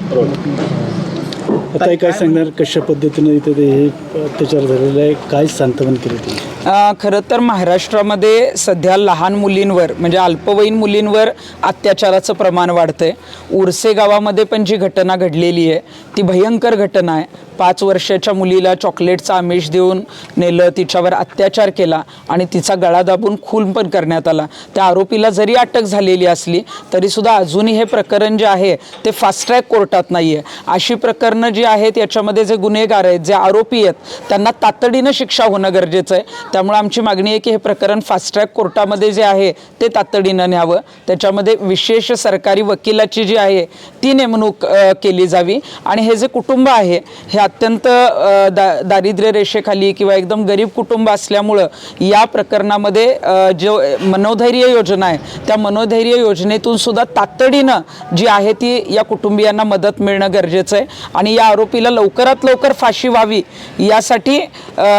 आता काय सांगणार, कशा पद्धतीने इथे हे अत्याचार झालेला आहे, काय सांत्वन केलं तुम्ही? खरं तर महाराष्ट्रामध्ये सध्या लहान मुलींवर म्हणजे अल्पवयीन मुलींवर अत्याचाराचं प्रमाण वाढतंय. उर्से गावामध्ये पण जी घटना घडलेली आहे ती भयंकर घटना आहे. 5 वर्षाच्या मुलीला चॉकलेटचं आमिष देऊन नेलं, तिच्यावर अत्याचार केला आणि तिचा गळा दाबून खून पण करण्यात आला. त्या आरोपीला जरी अटक झालेली असली तरीसुद्धा अजूनही हे प्रकरण जे आहे ते फास्ट ट्रॅक कोर्टात नाही आहे. अशी प्रकरणं जी आहेत याच्यामध्ये जे गुन्हेगार आहेत, जे आरोपी आहेत, त्यांना तातडीनं शिक्षा होणं गरजेचं आहे. त्यामुळे आमची मागणी आहे की हे प्रकरण फास्ट ट्रॅक कोर्टामध्ये जे आहे ते तातडीनं न्यावं. त्याच्यामध्ये विशेष सरकारी वकिलाची जी आहे ती नेमणूक केली जावी आणि हे जे कुटुंब आहे हे अत्यंत दारिद्र्य रेषेखाली किंवा एकदम गरीब कुटुंब असल्यामुळं या प्रकरणामध्ये जो मनोधैर्य योजना आहे त्या मनोधैर्य योजनेतून सुद्धा तातडीनं जी आहे ती या कुटुंबियांना मदत मिळणं गरजेचं आहे आणि या आरोपीला लवकरात लवकर फाशी व्हावी यासाठी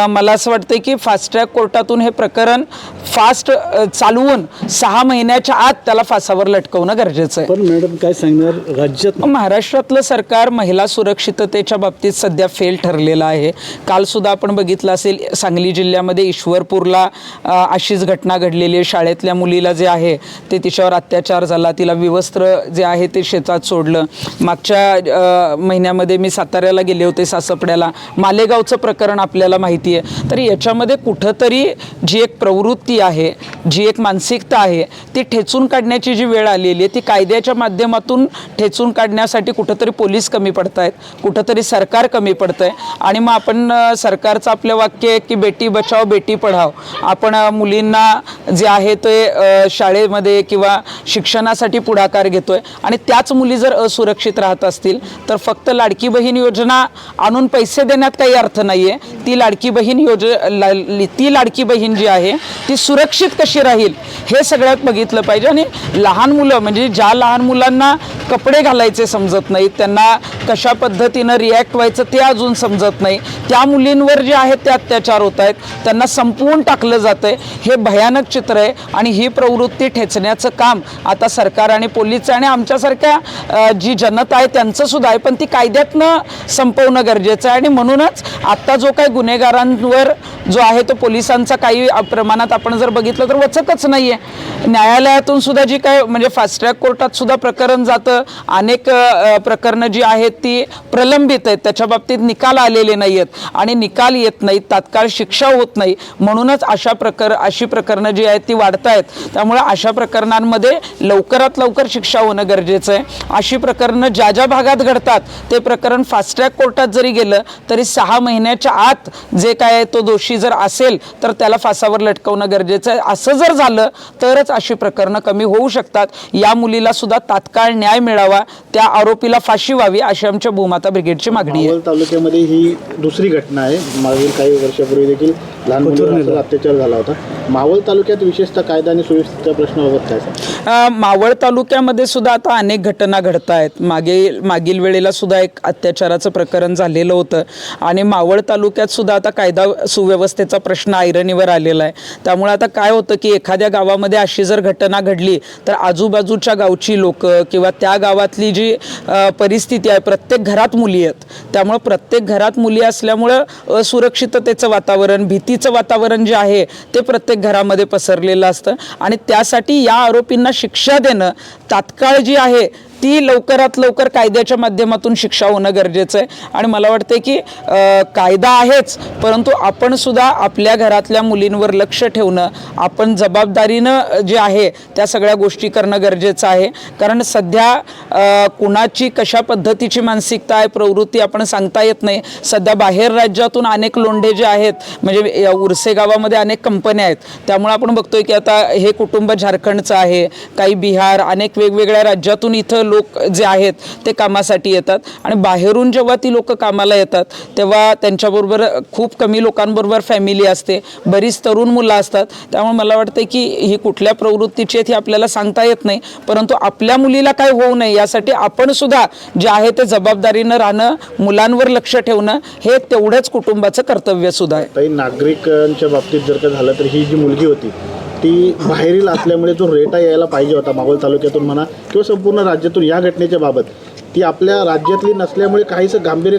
मला असं वाटतं की फास्ट ट्रॅक कोर्टातून हे प्रकरण फास्ट चालवून 6 महिन्याच्या आत त्याला फासावर लटकवणं गरजेचं आहे. पण मॅडम काय सांगणार, राज्यात महाराष्ट्रातलं सरकार महिला सुरक्षिततेच्या बाबतीत सध्या फेल ठरलेलं आहे. काल सुद्धा आपण बघितलं असेल सांगली जिल्ह्यामध्ये ईश्वरपूरला अशीच घटना घडलेली आहे. शाळेतल्या मुलीला जे आहे ते तिच्यावर अत्याचार झाला, तिला विवस्त्र जे आहे ते शेतात सोडलं. मागच्या महिन्यामध्ये मी साताऱ्याला गेले होते, सासपड्याला मालेगावचं प्रकरण आपल्याला माहिती आहे. तर याच्यामध्ये कुठंतरी जी एक प्रवृत्ती आहे, जी एक मानसिकता आहे ती ठेचून काढण्याची जी वेळ आलेली आहे ती कायद्याच्या माध्यमातून ठेचून काढण्यासाठी कुठंतरी पोलीस कमी पडत आहेत, कुठंतरी सरकार कमी पडतं आहे. आणि मग आपण सरकारचं आपलं वाक्य आहे की बेटी बचाव बेटी पढाव. आपण मुलींना जे आहे ते शाळेमध्ये किंवा शिक्षणासाठी पुढाकार घेतो आहे आणि त्याच मुली जर असुरक्षित राहत असतील तर फक्त लाडकी बहीण योजना आणून पैसे देण्यात काही अर्थ नाही आहे. ती लाडकी बहीण जी आहे ती सुरक्षित कशी राहील हे सगळ्यात बघितलं पाहिजे. आणि लहान मुलं म्हणजे ज्या लहान मुलांना कपडे घालायचे समजत नाहीत, त्यांना कशा पद्धतीनं रिॲक्ट व्हायचं ते अजून समजत नाही, त्या मुलींवर जे आहेत ते अत्याचार होत आहेत, त्यांना संपवून टाकलं जातं आहे. हे भयानक चित्र आहे आणि ही प्रवृत्ती ठेचण्याचं काम आता सरकार आणि पोलीस आणि आमच्यासारख्या जी जनता आहे त्यांचं सुद्धा आहे, पण ती कायद्यातनं संपवणं गरजेचं आहे. आणि म्हणूनच आत्ता जो काही गुन्हेगारांवर जो आहे तो पोलिसांचा काही प्रमाणात आपण जर बघितलं तर वचकच नाही आहे. न्यायालयातून सुद्धा जी काय म्हणजे फास्ट ट्रॅक कोर्टात सुद्धा प्रकरण जातं, अनेक प्रकरणं जी आहेत ती प्रलंबित आहेत, त्याच्या बाबतीत निकाल आलेले नाही आहेत आणि निकाल येत नाहीत, तात्काळ शिक्षा होत नाही. म्हणूनच अशी प्रकरणं जी आहेत ती वाढत आहेत. त्यामुळे अशा प्रकरणांमध्ये लवकरात लवकर शिक्षा होणं गरजेचं आहे. अशी प्रकरणं ज्या ज्या भागात घडतात ते प्रकरण फास्ट ट्रॅक कोर्टात जरी गेलं तरी 6 महिन्याच्या आत जे काय तो दोषी जर असेल तर त्याला फासावर लटकवणं गरजेचं आहे. असं जर झालं तरच अशी प्रकरणं कमी होऊ शकतात. या मुलीला सुद्धा तात्काळ न्याय मिळावा, त्या आरोपीला फाशी व्हावी अशी आमच्या भूमाता ब्रिगेडची मागणी आहे. मावळ तालुक्यामध्ये ही दुसरी घटना आहे. मागील काही वर्षापूर्वी देखील लहान मुलींवर अत्याचार झाला होता. मावळ तालुक्यात विशेषतः कायदा आणि सुव्यवस्थेच्या प्रश्नाबाबत काय सांगता? मावळ तालुक्यामध्ये सुद्धा आता अनेक घटना घडत आहेत. मागील वेळेला सुद्धा एक अत्याचाराचं प्रकरण झालेलं होतं आणि मावळ तालुक्यात सुद्धा आता कायदा सुव्यवस्थेचा प्रश्न ऐरणीवर आलेला आहे. त्यामुळे आता काय होतं की एखाद्या गावामध्ये अशी जर घटना घडली तर आजूबाजूच्या गावची लोक किंवा त्या गावातली जी परिस्थिती आहे, प्रत्येक घरात मुली आहेत, त्यामुळे प्रत्येक घरात मुली असल्यामुळं असुरक्षिततेचं वातावरण, भीतीचं वातावरण जे आहे ते प्रत्येक घरामध्ये पसरलेलं असतं आणि त्यासाठी या आरोपींना शिक्षा देणं तात्काळ जी आहे ती लवकरात लवकर कायद्याच्या माध्यमातून शिक्षा होणं गरजेचं आहे. आणि मला वाटतं की कायदा आहेच, परंतु आपण सुद्धा आपल्या घरातल्या मुलींवर लक्ष ठेवणं, आपण जबाबदारीनं जे आहे त्या सगळ्या गोष्टी करणं गरजेचं आहे. कारण सध्या कुणाची कशा पद्धतीची मानसिकता आहे, प्रवृत्ती आपण सांगता येत नाही. सध्या बाहेर राज्यातून अनेक लोंढे जे आहेत, म्हणजे उर्से गावामध्ये अनेक कंपन्या आहेत, त्यामुळे आपण बघतोय की आता हे कुटुंब झारखंडचं आहे, काही बिहार, अनेक वेगवेगळ्या राज्यातून इथं लोक जे आहेत ते कामासाठी येतात आणि बाहेरून जेव्हा ती लोक कामाला येतात तेव्हा त्यांच्याबरोबर खूप कमी लोकांबरोबर फॅमिली असते, बरीच तरुण मुलं असतात. त्यामुळे मला वाटतं की ही कुठल्या प्रवृत्तीची आहेत हे आपल्याला सांगता येत नाही, परंतु आपल्या मुलीला काय होऊ नये यासाठी आपण सुद्धा जे आहे ते जबाबदारीनं राहणं, मुलांवर लक्ष ठेवणं हे तेवढंच कुटुंबाचं कर्तव्य सुद्धा आहे. काही नागरिकांच्या बाबतीत जर का झालं तर ही जी मुलगी होती ती बाहेरील असल्यामुळे जो रेटा यायला पाहिजे होता मावळ तालुक्यातून म्हणा किंवा संपूर्ण राज्यातून या घटनेच्या बाबत ती आपल्या राज्यातली नसल्यामुळे काहीसं गांभीर्य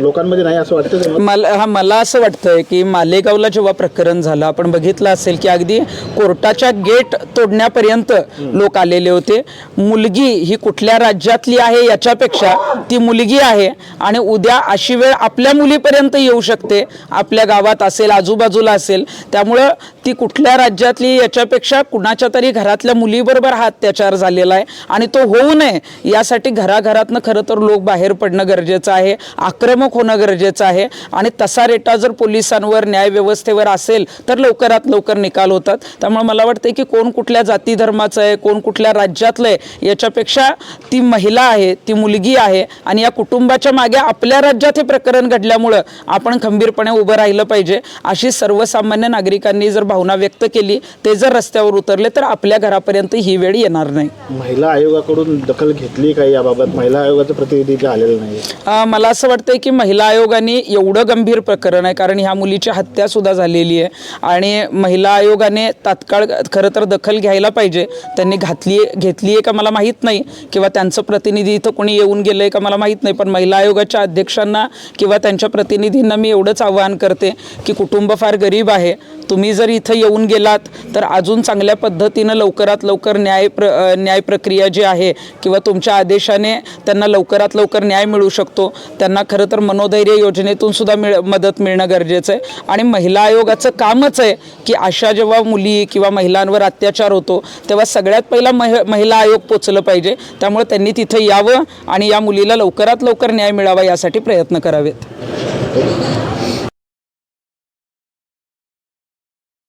लोकांमध्ये नाही असं वाटतं तुम्हाला? मला असं वाटतंय की मालेगावला जेव्हा प्रकरण झालं आपण बघितलं असेल की अगदी कोर्टाच्या गेट तोडण्यापर्यंत लोक आलेले होते. मुलगी ही कुठल्या राज्यातली आहे याच्यापेक्षा ती मुलगी आहे आणि उद्या अशी वेळ आपल्या मुलीपर्यंत येऊ शकते, आपल्या गावात असेल, आजूबाजूला असेल. त्यामुळं ती कुठल्या राज्यातली याच्यापेक्षा कुणाच्या तरी घरातल्या मुलीबरोबर हा अत्याचार झालेला आहे आणि तो होऊ नये यासाठी घराघरातनं खरं तर लोक बाहेर पडणं गरजेचं आहे, आक्रमक होणं गरजेचं आहे आणि तसा रेटा जर पोलिसांवर न्यायव्यवस्थेवर असेल तर लवकरात लवकर निकाल होतात. त्यामुळे मला वाटतं की कोण कुठल्या जाती धर्माचं आहे, कोण कुठल्या राज्यातलं आहे याच्यापेक्षा ती महिला आहे, ती मुलगी आहे आणि या कुटुंबाच्या मागे आपल्या राज्यात हे प्रकरण घडल्यामुळं आपण खंबीरपणे उभं राहिलं पाहिजे. अशी सर्वसामान्य नागरिकांनी जर भावना व्यक्त केली, ते जर रस्त्यावर उतरले तर आपल्या घरापर्यंत ही वेळ येणार नाही. महिला आयोगाकडून दखल घेतली काही याबाबत? महिला आयोगाचं प्रतिनिधी इथे आलेलं नाही. मला असं वाटतंय की महिला आयोगाने एवढं गंभीर प्रकरण आहे, कारण ह्या मुलीची हत्या सुद्धा झालेली आहे आणि महिला आयोगाने तात्काळ खरं तर दखल घ्यायला पाहिजे. त्यांनी घेतली आहे का मला माहीत नाही, किंवा त्यांचं प्रतिनिधी इथं कोणी येऊन गेलं आहे का मला माहीत नाही, पण महिला आयोगाच्या अध्यक्षांना किंवा त्यांच्या प्रतिनिधींना मी एवढंच आवाहन करते की कुटुंब फार गरीब आहे, तुम्ही जर इथं येऊन गेलात तर अजून चांगल्या पद्धतीनं लवकरात लवकर न्याय प्रक्रिया जी आहे किंवा तुमच्या आदेशाने त्यांना लवकरात लवकर न्याय मिळू शकतो. त्यांना खरं तर मनोधैर्य योजनेतून सुद्धा मदत मिळणं गरजेचं आहे. आणि महिला आयोगाचं कामच आहे की अशा जेव्हा मुली किंवा महिलांवर अत्याचार होतो तेव्हा सगळ्यात पहिला महिला आयोग पोचलं पाहिजे. त्यामुळे त्यांनी तिथं यावं आणि या मुलीला लवकरात लवकर न्याय मिळावा यासाठी प्रयत्न करावेत.